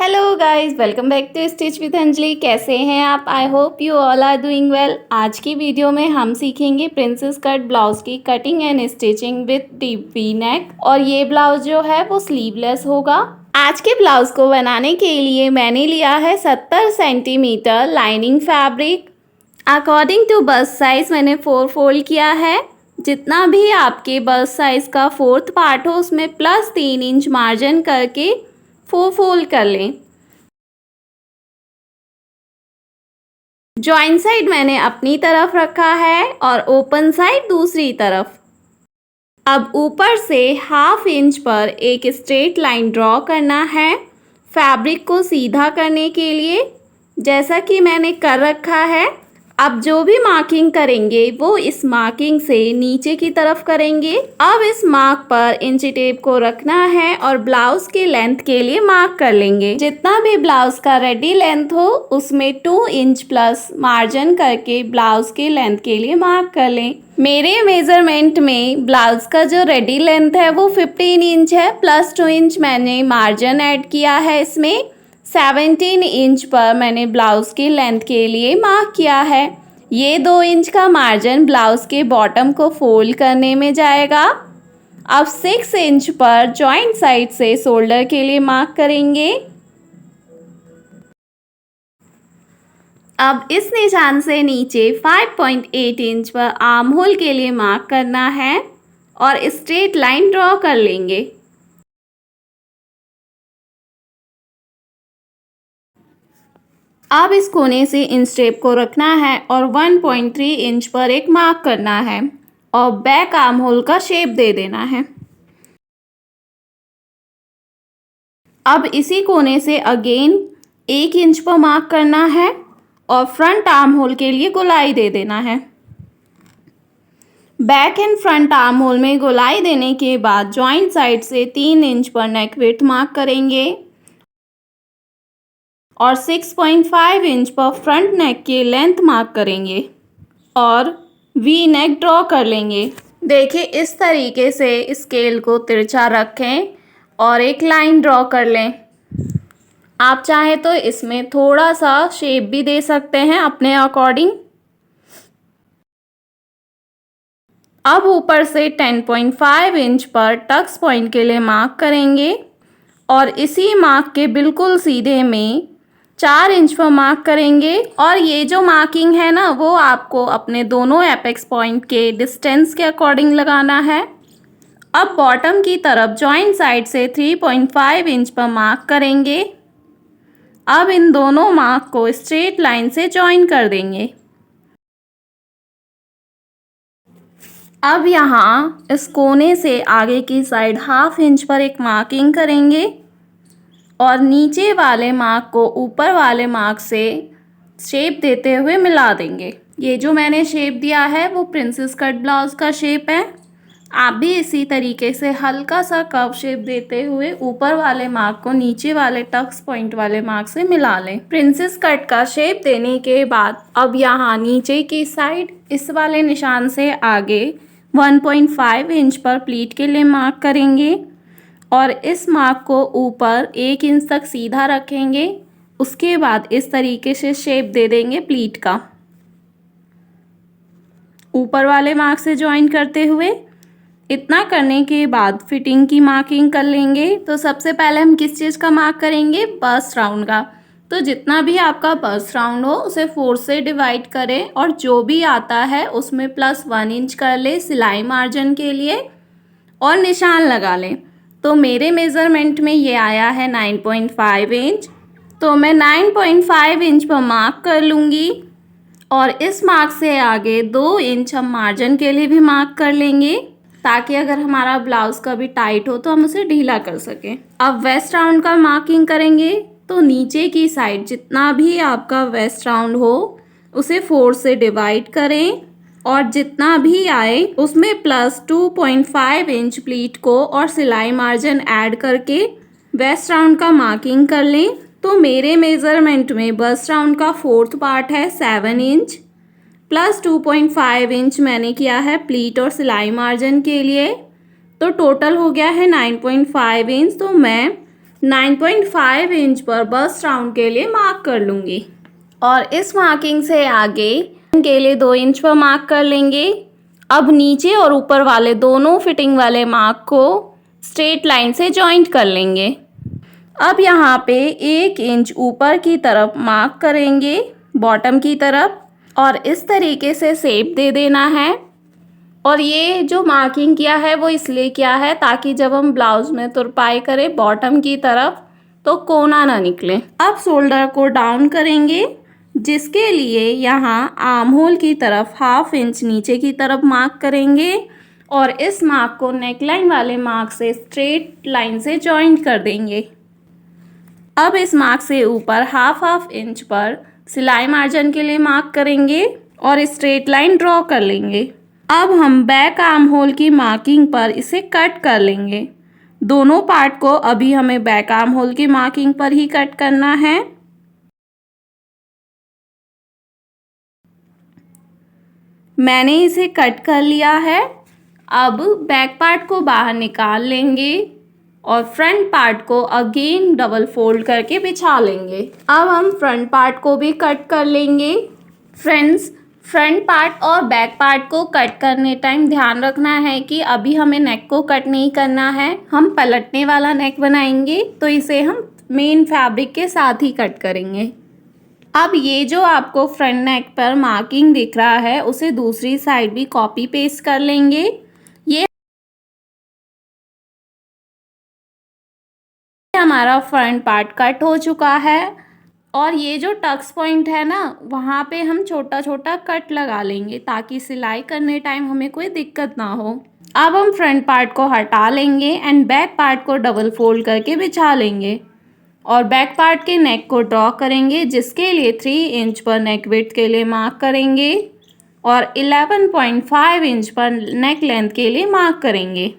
Hello guys, welcome back to stitch with Anjali. कैसे हैं आप? I hope you all are doing well. आज की वीडियो में हम सीखेंगे प्रिंसेस कट ब्लाउज की cutting and stitching with deep V neck. और ये ब्लाउज जो है वो स्लीवलेस होगा। आज के ब्लाउज को बनाने के लिए मैंने लिया है 70 centimetre lining fabric. According to bust size मैंने 4 फोल्ड किया है। जितना भी आपके बस्ट साइज का 4th पार्ट हो उसमें प्लस 3 इंच मार्जिन करके 4 फोल्ड कर लें। जॉइंट साइड मैंने अपनी तरफ रखा है और ओपन साइड दूसरी तरफ। अब ऊपर से 1/2 इंच पर एक स्ट्रेट लाइन ड्रॉ करना है फैब्रिक को सीधा करने के लिए, जैसा कि मैंने कर रखा है। अब जो भी मार्किंग करेंगे वो इस मार्किंग से नीचे की तरफ करेंगे। अब इस मार्क पर इंची टेप को रखना है और ब्लाउज के लेंथ के लिए मार्क कर लेंगे। जितना भी ब्लाउज का रेडी लेंथ हो उसमें 2 इंच प्लस मार्जिन करके ब्लाउज के लेंथ के लिए मार्क कर लें। मेरे मेजरमेंट में ब्लाउज का जो रेडी लेंथ है वो 15 इंच है, प्लस 2 इंच मैंने मार्जिन ऐड किया है। इसमें 17 इंच पर मैंने ब्लाउज़ की लेंथ के लिए मार्क किया है। ये 2 इंच का मार्जिन ब्लाउज़ के बॉटम को फोल्ड करने में जाएगा। अब 6 इंच पर जॉइंट साइड से शोल्डर के लिए मार्क करेंगे। अब इस निशान से नीचे 5.8 इंच पर आर्म होल के लिए मार्क करना है और स्ट्रेट लाइन ड्रॉ कर लेंगे। अब इस कोने से इंच टेप को रखना है और 1.3 इंच पर एक मार्क करना है और बैक आर्म होल का शेप दे देना है। अब इसी कोने से अगेन 1 इंच पर मार्क करना है और फ्रंट आर्म होल के लिए गोलाई दे देना है। Back and front arm hole में गोलाई देने के बाद जॉइंट साइड से 3 इंच पर नेक विड्थ मार्क करेंगे और 6.5 इंच पर फ्रंट नेक की लेंथ मार्क करेंगे और वी नेक ड्रॉ कर लेंगे। देखिए इस तरीके से स्केल को तिरछा रखें और एक लाइन ड्रॉ कर लें। आप चाहें तो इसमें थोड़ा सा शेप भी दे सकते हैं अपने अकॉर्डिंग। अब ऊपर से 10.5 इंच पर टक्स पॉइंट के लिए मार्क करेंगे और इसी मार्क के बिल्कुल सीधे में 4 इंच पर मार्क करेंगे। और ये जो मार्किंग है ना वो आपको अपने दोनों एपेक्स पॉइंट के डिस्टेंस के अकॉर्डिंग लगाना है। अब बॉटम की तरफ जॉइंट साइड से 3.5 इंच पर मार्क करेंगे। अब इन दोनों मार्क को स्ट्रेट लाइन से जॉइन कर देंगे। अब यहाँ इस कोने से आगे की साइड 1/2 इंच पर एक मार्किंग करेंगे और नीचे वाले मार्क को ऊपर वाले मार्क से शेप देते हुए मिला देंगे। ये जो मैंने शेप दिया है वो प्रिंसेस कट ब्लाउज का शेप है। आप भी इसी तरीके से हल्का सा कर्व शेप देते हुए ऊपर वाले मार्क को नीचे वाले टक्स पॉइंट वाले मार्क से मिला लें। प्रिंसेस कट का शेप देने के बाद अब यहाँ नीचे की साइड इस वाले निशान से आगे 1.5 इंच पर प्लीट के लिए मार्क करेंगे और इस मार्क को ऊपर 1 इंच तक सीधा रखेंगे। उसके बाद इस तरीके से शेप दे देंगे प्लीट का ऊपर वाले मार्क से ज्वाइन करते हुए। इतना करने के बाद फिटिंग की मार्किंग कर लेंगे। तो सबसे पहले हम किस चीज़ का मार्क करेंगे? बस्ट राउंड का। तो जितना भी आपका बस्ट राउंड हो उसे 4 से डिवाइड करें और जो भी आता है उसमें प्लस 1 इंच कर ले सिलाई मार्जिन के लिए और निशान लगा लें। तो मेरे मेज़रमेंट में ये आया है 9.5 इंच। तो मैं 9.5 इंच पर मार्क कर लूँगी और इस मार्क से आगे 2 इंच हम मार्जिन के लिए भी मार्क कर लेंगे ताकि अगर हमारा ब्लाउज कभी टाइट हो तो हम उसे ढीला कर सकें। अब वेस्ट राउंड का मार्किंग करेंगे। तो नीचे की साइड जितना भी आपका वेस्ट राउंड हो उसे 4 से डिवाइड करें और जितना भी आए उसमें प्लस 2.5 इंच प्लीट को और सिलाई मार्जिन ऐड करके वेस्ट राउंड का मार्किंग कर लें। तो मेरे मेज़रमेंट में बस्ट राउंड का 4th पार्ट है 7 इंच प्लस 2.5 इंच मैंने किया है प्लीट और सिलाई मार्जिन के लिए। तो टोटल हो गया है 9.5 इंच। तो मैं 9.5 इंच पर बस्ट राउंड के लिए मार्क कर लूँगी और इस मार्किंग से आगे के लिए 2 इंच पर मार्क कर लेंगे। अब नीचे और ऊपर वाले दोनों फिटिंग वाले मार्क को स्ट्रेट लाइन से जॉइंट कर लेंगे। अब यहाँ पे 1 इंच ऊपर की तरफ मार्क करेंगे बॉटम की तरफ और इस तरीके से शेप दे देना है। और ये जो मार्किंग किया है वो इसलिए किया है ताकि जब हम ब्लाउज में तुरपाई करें बॉटम की तरफ तो कोना ना निकले। अब शोल्डर को डाउन करेंगे, जिसके लिए यहाँ आर्म होल की तरफ 1/2 इंच नीचे की तरफ मार्क करेंगे और इस मार्क को नेकलाइन वाले मार्क से स्ट्रेट लाइन से जॉइंट कर देंगे। अब इस मार्क से ऊपर 1/2 इंच पर सिलाई मार्जिन के लिए मार्क करेंगे और स्ट्रेट लाइन ड्रॉ कर लेंगे। अब हम बैक आर्म होल की मार्किंग पर इसे कट कर लेंगे। दोनों पार्ट को अभी हमें बैक आर्म होल की मार्किंग पर ही कट करना है। मैंने इसे कट कर लिया है। अब बैक पार्ट को बाहर निकाल लेंगे और फ्रंट पार्ट को अगेन डबल फोल्ड करके बिछा लेंगे। अब हम फ्रंट पार्ट को भी कट कर लेंगे। फ्रेंड्स, फ्रंट पार्ट और बैक पार्ट को कट करने टाइम ध्यान रखना है कि अभी हमें नेक को कट नहीं करना है, हम पलटने वाला नेक बनाएंगे तो इसे हम मेन फैब्रिक के साथ ही कट करेंगे। अब ये जो आपको फ्रंट नेक पर मार्किंग दिख रहा है उसे दूसरी साइड भी कॉपी पेस्ट कर लेंगे। ये हमारा फ्रंट पार्ट कट हो चुका है और ये जो टक्स पॉइंट है ना वहाँ पे हम छोटा छोटा कट लगा लेंगे ताकि सिलाई करने टाइम हमें कोई दिक्कत ना हो। अब हम फ्रंट पार्ट को हटा लेंगे एंड बैक पार्ट को डबल फोल्ड करके बिछा लेंगे और बैक पार्ट के नेक को ड्रॉ करेंगे, जिसके लिए 3 इंच पर नेक विड्थ के लिए मार्क करेंगे और 11.5 इंच पर नेक लेंथ के लिए मार्क करेंगे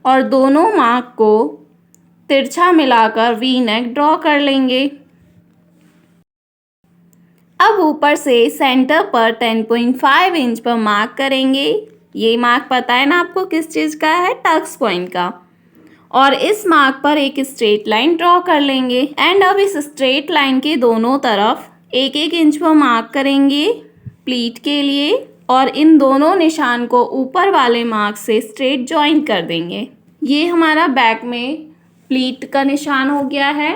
और दोनों मार्क को तिरछा मिलाकर वी नेक ड्रॉ कर लेंगे। अब ऊपर से सेंटर पर 10.5 इंच पर मार्क करेंगे। ये मार्क पता है ना आपको किस चीज़ का है? टक्स पॉइंट का। और इस मार्क पर एक स्ट्रेट लाइन ड्रॉ कर लेंगे एंड अब इस स्ट्रेट लाइन के दोनों तरफ 1-1 इंच पर मार्क करेंगे प्लीट के लिए और इन दोनों निशान को ऊपर वाले मार्क से स्ट्रेट जॉइन कर देंगे। ये हमारा बैक में प्लीट का निशान हो गया है।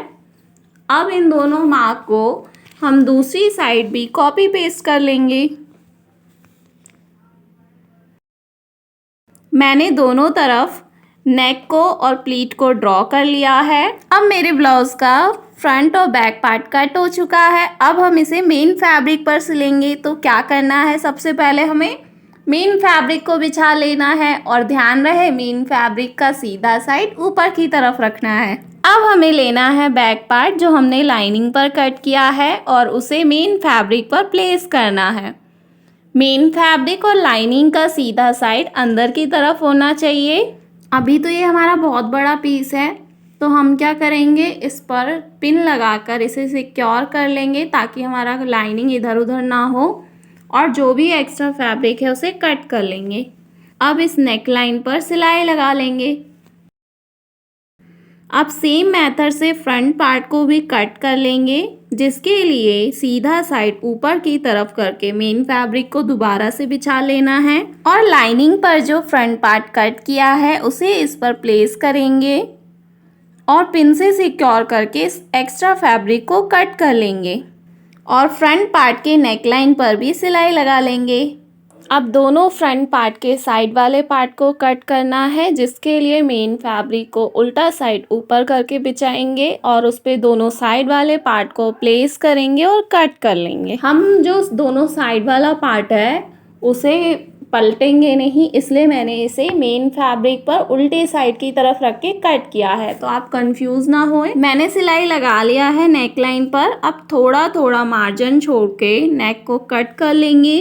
अब इन दोनों मार्क को हम दूसरी साइड भी कॉपी पेस्ट कर लेंगे। मैंने दोनों तरफ नेक को और प्लीट को ड्रॉ कर लिया है। अब मेरे ब्लाउज का फ्रंट और बैक पार्ट कट हो चुका है। अब हम इसे मेन फैब्रिक पर सिलेंगे। तो क्या करना है, सबसे पहले हमें मेन फैब्रिक को बिछा लेना है और ध्यान रहे मेन फैब्रिक का सीधा साइड ऊपर की तरफ रखना है। अब हमें लेना है बैक पार्ट जो हमने लाइनिंग पर कट किया है और उसे मेन फैब्रिक पर प्लेस करना है। मेन फैब्रिक और लाइनिंग का सीधा साइड अंदर की तरफ होना चाहिए। अभी तो ये हमारा बहुत बड़ा पीस है तो हम क्या करेंगे, इस पर पिन लगाकर इसे सिक्योर कर लेंगे ताकि हमारा लाइनिंग इधर उधर ना हो और जो भी एक्स्ट्रा फैब्रिक है उसे कट कर लेंगे। अब इस नेक लाइन पर सिलाई लगा लेंगे। अब सेम मेथड से फ्रंट पार्ट को भी कट कर लेंगे, जिसके लिए सीधा साइड ऊपर की तरफ करके मेन फैब्रिक को दोबारा से बिछा लेना है और लाइनिंग पर जो फ्रंट पार्ट कट किया है उसे इस पर प्लेस करेंगे और पिन से सिक्योर करके इस एक्स्ट्रा फैब्रिक को कट कर लेंगे और फ्रंट पार्ट के नेक लाइन पर भी सिलाई लगा लेंगे। अब दोनों फ्रंट पार्ट के साइड वाले पार्ट को कट करना है, जिसके लिए मेन फैब्रिक को उल्टा साइड ऊपर करके बिछाएंगे और उस पे दोनों साइड वाले पार्ट को प्लेस करेंगे और कट कर लेंगे। हम जो दोनों साइड वाला पार्ट है उसे पलटेंगे नहीं, इसलिए मैंने इसे मेन फैब्रिक पर उल्टे साइड की तरफ रख के कट किया है, तो आप कंफ्यूज ना होए। मैंने सिलाई लगा लिया है नेक लाइन पर। अब थोड़ा थोड़ा मार्जिन छोड़ के नेक को कट कर लेंगे।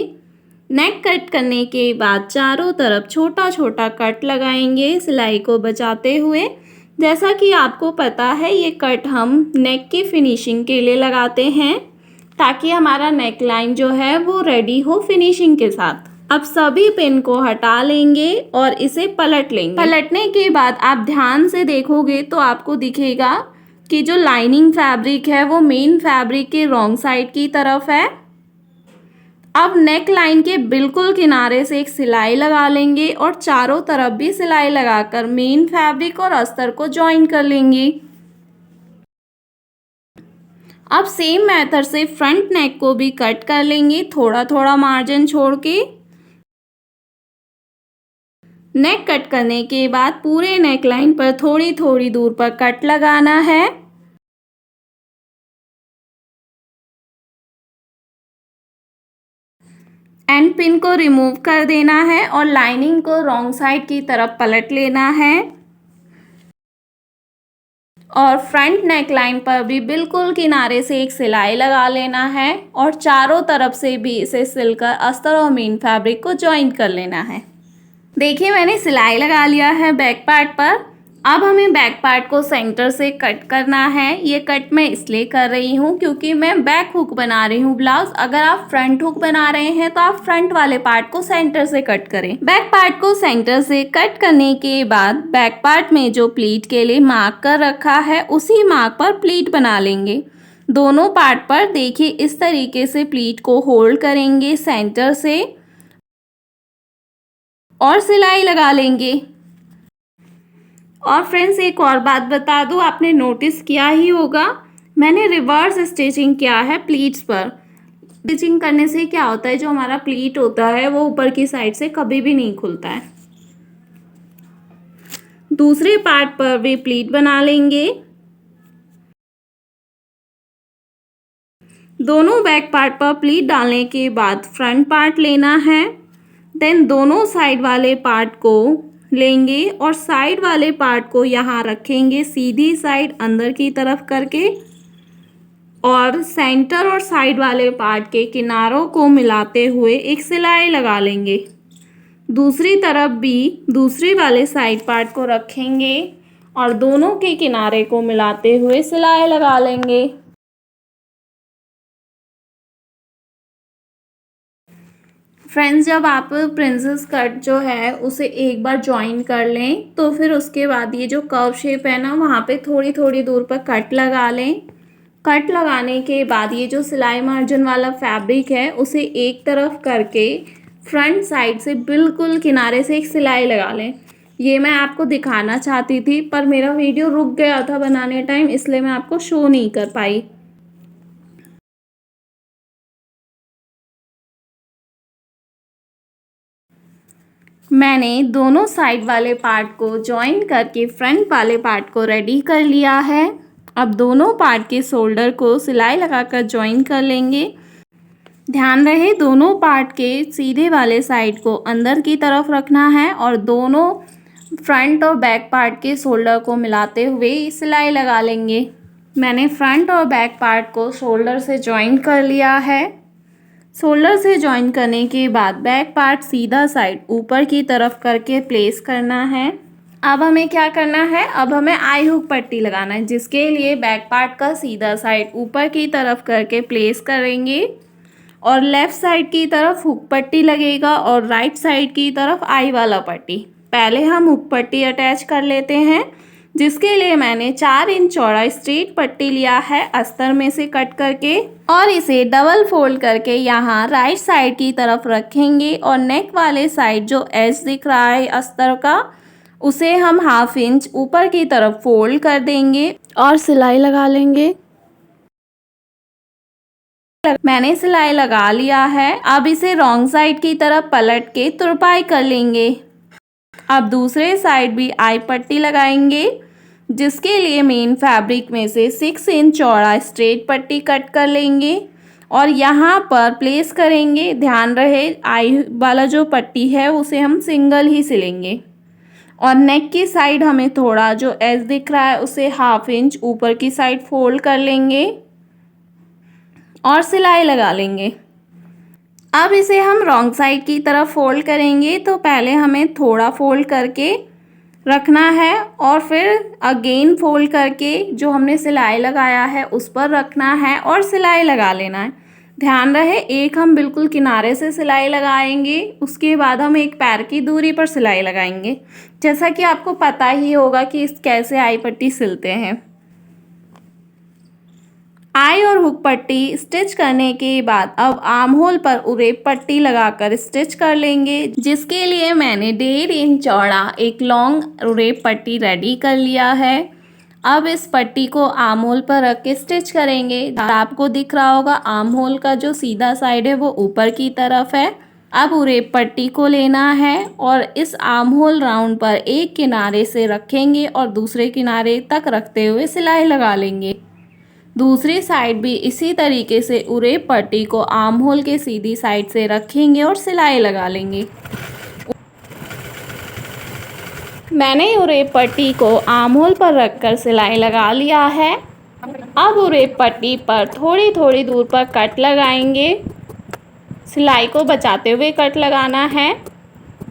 नेक कट करने के बाद चारों तरफ छोटा छोटा कट लगाएंगे सिलाई को बचाते हुए। जैसा कि आपको पता है ये कट हम नेक की फिनिशिंग के लिए लगाते हैं ताकि हमारा नेक लाइन जो है वो रेडी हो फिनिशिंग के साथ। अब सभी पिन को हटा लेंगे और इसे पलट लेंगे। पलटने के बाद आप ध्यान से देखोगे तो आपको दिखेगा कि जो लाइनिंग फैब्रिक है वो मेन फैब्रिक के रॉन्ग साइड की तरफ है। अब नेक लाइन के बिल्कुल किनारे से एक सिलाई लगा लेंगे और चारों तरफ भी सिलाई लगाकर मेन फैब्रिक और अस्तर को जॉइन कर लेंगे। अब सेम मेथड से फ्रंट नेक को भी कट कर लेंगे, थोड़ा थोड़ा मार्जिन छोड़ के। नेक कट करने के बाद पूरे नेक लाइन पर थोड़ी थोड़ी दूर पर कट लगाना है। एंड पिन को रिमूव कर देना है और लाइनिंग को रॉन्ग साइड की तरफ पलट लेना है। और फ्रंट नेक लाइन पर भी बिल्कुल किनारे से एक सिलाई लगा लेना है और चारों तरफ से भी इसे सिलकर अस्तर और मेन फैब्रिक को जॉइन कर लेना है। देखिए मैंने सिलाई लगा लिया है बैक पार्ट पर। अब हमें बैक पार्ट को सेंटर से कट करना है। ये कट मैं इसलिए कर रही हूँ क्योंकि मैं बैक हुक बना रही हूँ ब्लाउज। अगर आप फ्रंट हुक बना रहे हैं तो आप फ्रंट वाले पार्ट को सेंटर से कट करें। बैक पार्ट को सेंटर से कट करने के बाद बैक पार्ट में जो प्लीट के लिए मार्क कर रखा है उसी मार्क पर प्लीट बना लेंगे। दोनों पार्ट पर देखिए इस तरीके से प्लीट को होल्ड करेंगे सेंटर से और सिलाई लगा लेंगे। और फ्रेंड्स एक और बात बता दूं, आपने नोटिस किया ही होगा मैंने रिवर्स स्टिचिंग किया है प्लीट्स पर। स्टिचिंग करने से क्या होता है, जो हमारा प्लीट होता है वो ऊपर की साइड से कभी भी नहीं खुलता है। दूसरे पार्ट पर भी प्लीट बना लेंगे। दोनों बैक पार्ट पर प्लीट डालने के बाद फ्रंट पार्ट लेना है। देन दोनों साइड वाले पार्ट को लेंगे और साइड वाले पार्ट को यहाँ रखेंगे सीधी साइड अंदर की तरफ करके और सेंटर और साइड वाले पार्ट के किनारों को मिलाते हुए एक सिलाई लगा लेंगे। दूसरी तरफ भी दूसरी वाले साइड पार्ट को रखेंगे और दोनों के किनारे को मिलाते हुए सिलाई लगा लेंगे। फ्रेंड्स जब आप प्रिंसेस कट जो है उसे एक बार ज्वाइन कर लें तो फिर उसके बाद ये जो कर्व शेप है ना वहाँ पे थोड़ी थोड़ी दूर पर कट लगा लें। कट लगाने के बाद ये जो सिलाई मार्जिन वाला फैब्रिक है उसे एक तरफ करके फ्रंट साइड से बिल्कुल किनारे से एक सिलाई लगा लें। ये मैं आपको दिखाना चाहती थी पर मेरा वीडियो रुक गया था बनाने टाइम, इसलिए मैं आपको शो नहीं कर पाई। मैंने दोनों साइड वाले पार्ट को जॉइन करके फ्रंट वाले पार्ट को रेडी कर लिया है। अब दोनों पार्ट के शोल्डर को सिलाई लगाकर जॉइन कर लेंगे। ध्यान रहे दोनों पार्ट के सीधे वाले साइड को अंदर की तरफ रखना है और दोनों फ्रंट और बैक पार्ट के शोल्डर को मिलाते हुए सिलाई लगा लेंगे। मैंने फ्रंट और बैक पार्ट को शोल्डर से जॉइन कर लिया है। शोल्डर से जॉइन करने के बाद बैक पार्ट सीधा साइड ऊपर की तरफ करके प्लेस करना है। अब हमें क्या करना है, अब हमें आई हुक पट्टी लगाना है, जिसके लिए बैक पार्ट का सीधा साइड ऊपर की तरफ करके प्लेस करेंगे और लेफ़्ट साइड की तरफ हुक पट्टी लगेगा और राइट साइड की तरफ आई वाला पट्टी। पहले हम हुक पट्टी अटैच कर लेते हैं, जिसके लिए मैंने 4 इंच चौड़ा स्ट्रेट पट्टी लिया है अस्तर में से कट करके और इसे डबल फोल्ड करके यहाँ राइट साइड की तरफ रखेंगे और नेक वाले साइड जो एज दिख रहा है अस्तर का उसे हम 1/2 इंच ऊपर की तरफ फोल्ड कर देंगे और सिलाई लगा लेंगे। मैंने सिलाई लगा लिया है। अब इसे रॉन्ग साइड की तरफ पलट के तुरपाई कर लेंगे। अब दूसरे साइड भी आई पट्टी लगाएंगे, जिसके लिए मेन फैब्रिक में से 6 इंच चौड़ा स्ट्रेट पट्टी कट कर लेंगे और यहाँ पर प्लेस करेंगे। ध्यान रहे आई वाला जो पट्टी है उसे हम सिंगल ही सिलेंगे और नेक की साइड हमें थोड़ा जो एज दिख रहा है उसे 1/2 इंच ऊपर की साइड फोल्ड कर लेंगे और सिलाई लगा लेंगे। अब इसे हम रॉन्ग साइड की तरफ फोल्ड करेंगे, तो पहले हमें थोड़ा फोल्ड करके रखना है और फिर अगेन फोल्ड करके जो हमने सिलाई लगाया है उस पर रखना है और सिलाई लगा लेना है। ध्यान रहे एक हम बिल्कुल किनारे से सिलाई लगाएंगे, उसके बाद हम एक पैर की दूरी पर सिलाई लगाएंगे। जैसा कि आपको पता ही होगा कि इस कैसे आई पट्टी सिलते हैं। आई और हुक पट्टी स्टिच करने के बाद अब आर्म होल पर उरेप पट्टी लगाकर स्टिच कर लेंगे, जिसके लिए मैंने 1.5 इंच चौड़ा एक लॉन्ग उरेप पट्टी रेडी कर लिया है। अब इस पट्टी को आर्म होल पर रख के स्टिच करेंगे। आपको दिख रहा होगा आर्म होल का जो सीधा साइड है वो ऊपर की तरफ है। अब उरेप पट्टी को लेना है और इस आर्म होल राउंड पर एक किनारे से रखेंगे और दूसरे किनारे तक रखते हुए सिलाई लगा लेंगे। दूसरी साइड भी इसी तरीके से उरेप पट्टी को आर्म होल के सीधी साइड से रखेंगे और सिलाई लगा लेंगे। मैंने उरेप पट्टी को आर्म होल पर रखकर सिलाई लगा लिया है। अब उरेप पट्टी पर थोड़ी थोड़ी दूर पर कट लगाएंगे। सिलाई को बचाते हुए कट लगाना है।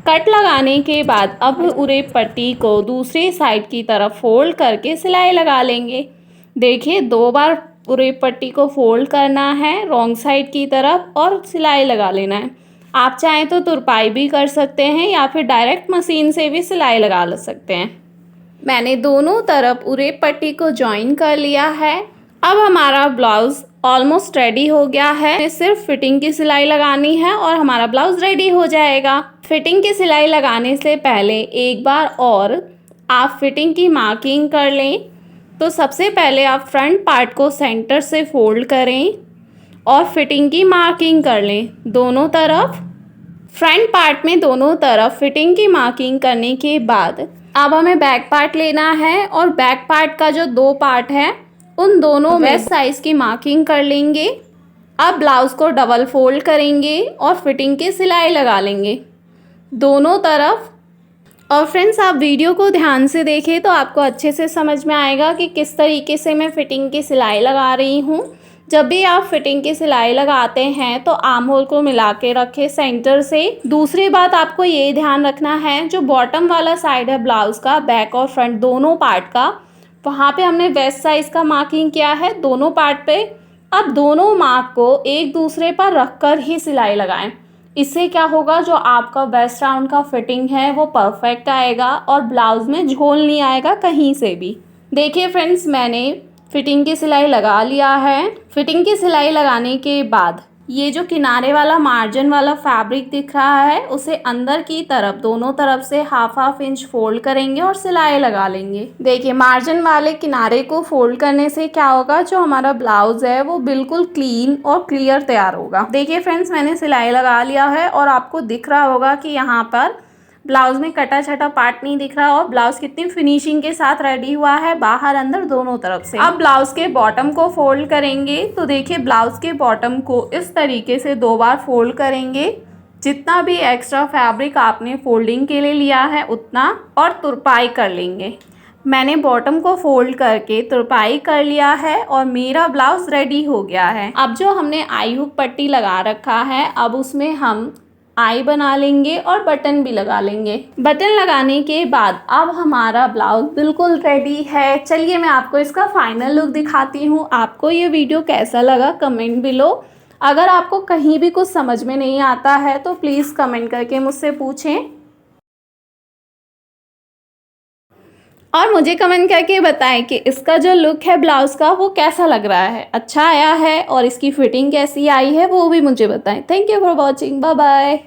कट लगाने के बाद अब उरेप पट्टी को दूसरी साइड की तरफ फोल्ड करके सिलाई लगा लेंगे। देखिए 2 बार उरेप पट्टी को फोल्ड करना है रॉन्ग साइड की तरफ और सिलाई लगा लेना है। आप चाहें तो तुरपाई भी कर सकते हैं या फिर डायरेक्ट मशीन से भी सिलाई लगा सकते हैं। मैंने दोनों तरफ उरेप पट्टी को जॉइन कर लिया है। अब हमारा ब्लाउज़ ऑलमोस्ट रेडी हो गया है। सिर्फ फिटिंग की सिलाई लगानी है और हमारा ब्लाउज़ रेडी हो जाएगा। फिटिंग की सिलाई लगाने से पहले एक बार और आप फिटिंग की मार्किंग कर लें। तो सबसे पहले आप फ्रंट पार्ट को सेंटर से फोल्ड करें और फिटिंग की मार्किंग कर लें दोनों तरफ। फ्रंट पार्ट में दोनों तरफ फिटिंग की मार्किंग करने के बाद अब हमें बैक पार्ट लेना है और बैक पार्ट का जो 2 पार्ट है उन दोनों में साइज़ की मार्किंग कर लेंगे। अब ब्लाउज़ को डबल फोल्ड करेंगे और फिटिंग की सिलाई लगा लेंगे दोनों तरफ। और फ्रेंड्स आप वीडियो को ध्यान से देखें तो आपको अच्छे से समझ में आएगा कि किस तरीके से मैं फिटिंग की सिलाई लगा रही हूँ। जब भी आप फिटिंग की सिलाई लगाते हैं तो आर्म होल को मिला के रखें सेंटर से। दूसरी बात आपको ये ध्यान रखना है जो बॉटम वाला साइड है ब्लाउज़ का, बैक और फ्रंट दोनों पार्ट का, वहाँ पे हमने वेस्ट साइज़ का मार्किंग किया है दोनों पार्ट पे। अब दोनों मार्क को एक दूसरे पर रख कर ही सिलाई लगाएं। इससे क्या होगा, जो आपका वेस्ट राउंड का फिटिंग है वो परफेक्ट आएगा और ब्लाउज़ में झोल नहीं आएगा कहीं से भी। देखिए फ्रेंड्स मैंने फिटिंग की सिलाई लगा लिया है। फिटिंग की सिलाई लगाने के बाद ये जो किनारे वाला मार्जिन वाला फैब्रिक दिख रहा है उसे अंदर की तरफ दोनों तरफ से हाफ इंच फोल्ड करेंगे और सिलाई लगा लेंगे। देखिए मार्जिन वाले किनारे को फोल्ड करने से क्या होगा, जो हमारा ब्लाउज है वो बिल्कुल क्लीन और क्लियर तैयार होगा। देखिए फ्रेंड्स मैंने सिलाई लगा लिया है और आपको दिख रहा होगा कि यहाँ पर ब्लाउज में कटा छटा पार्ट नहीं दिख रहा और ब्लाउज कितनी फिनिशिंग के साथ रेडी हुआ है बाहर अंदर दोनों तरफ से। अब ब्लाउज के बॉटम को फोल्ड करेंगे तो देखिए ब्लाउज के बॉटम को इस तरीके से 2 बार फोल्ड करेंगे। जितना भी एक्स्ट्रा फैब्रिक आपने फोल्डिंग के लिए लिया है उतना, और तुरपाई कर लेंगे। मैंने बॉटम को फोल्ड करके तुरपाई कर लिया है और मेरा ब्लाउज रेडी हो गया है। अब जो हमने आई हुक पट्टी लगा रखा है अब उसमें हम आई बना लेंगे और बटन भी लगा लेंगे। बटन लगाने के बाद अब हमारा ब्लाउज बिल्कुल रेडी है। चलिए मैं आपको इसका फाइनल लुक दिखाती हूँ। आपको ये वीडियो कैसा लगा कमेंट बिलो। अगर आपको कहीं भी कुछ समझ में नहीं आता है तो प्लीज़ कमेंट करके मुझसे पूछें और मुझे कमेंट करके बताएं कि इसका जो लुक है ब्लाउज़ का वो कैसा लग रहा है, अच्छा आया है और इसकी फिटिंग कैसी आई है वो भी मुझे बताएं। Thank you for watching, bye bye.